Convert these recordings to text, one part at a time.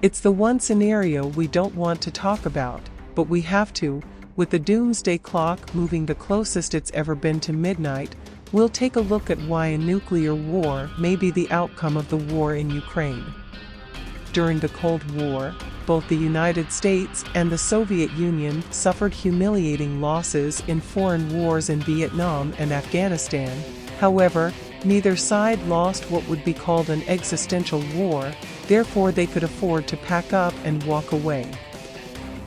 It's the one scenario we don't want to talk about, but we have to. With the doomsday clock moving the closest it's ever been to midnight, we'll take a look at why a nuclear war may be the outcome of the war in Ukraine. During the Cold War, both the United States and the Soviet Union suffered humiliating losses in foreign wars in Vietnam and Afghanistan. However, neither side lost what would be called an existential war, therefore they could afford to pack up and walk away.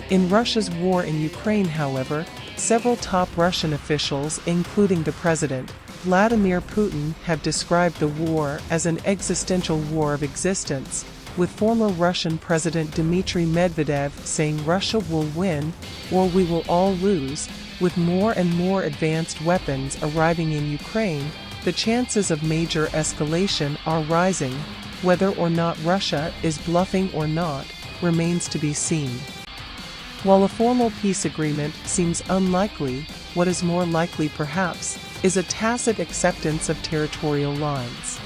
In Russia's war in Ukraine, however, several top Russian officials, including the president, Vladimir Putin, have described the war as an existential war of existence, with former Russian President Dmitry Medvedev saying Russia will win, or we will all lose. With more and more advanced weapons arriving in Ukraine, the chances of major escalation are rising. Whether or not Russia is bluffing or not, remains to be seen. While a formal peace agreement seems unlikely, what is more likely perhaps, is a tacit acceptance of territorial lines.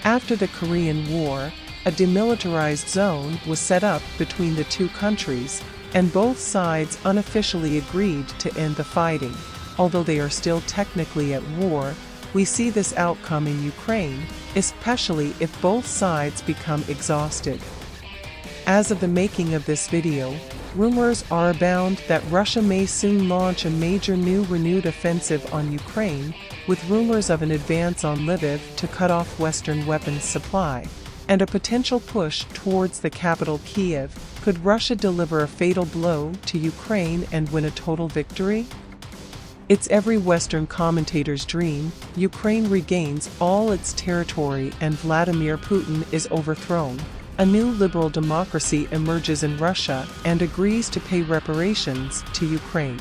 After the Korean War, a demilitarized zone was set up between the two countries, and both sides unofficially agreed to end the fighting. Although they are still technically at war, we see this outcome in Ukraine, especially if both sides become exhausted. As of the making of this video, rumors are abound that Russia may soon launch a major renewed offensive on Ukraine, with rumors of an advance on Lviv to cut off Western weapons supply, and a potential push towards the capital Kyiv. Could Russia deliver a fatal blow to Ukraine and win a total victory? It's every Western commentator's dream. Ukraine regains all its territory and Vladimir Putin is overthrown. A new liberal democracy emerges in Russia and agrees to pay reparations to Ukraine.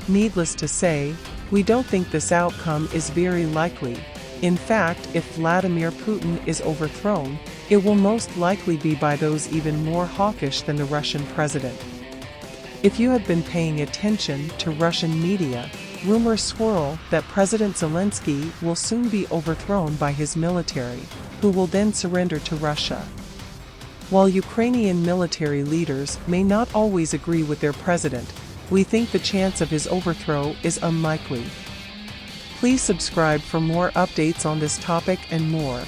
Needless to say, we don't think this outcome is very likely. In fact, if Vladimir Putin is overthrown, it will most likely be by those even more hawkish than the Russian president. If you have been paying attention to Russian media, rumors swirl that President Zelensky will soon be overthrown by his military, who will then surrender to Russia. While Ukrainian military leaders may not always agree with their president, we think the chance of his overthrow is unlikely. Please subscribe for more updates on this topic and more.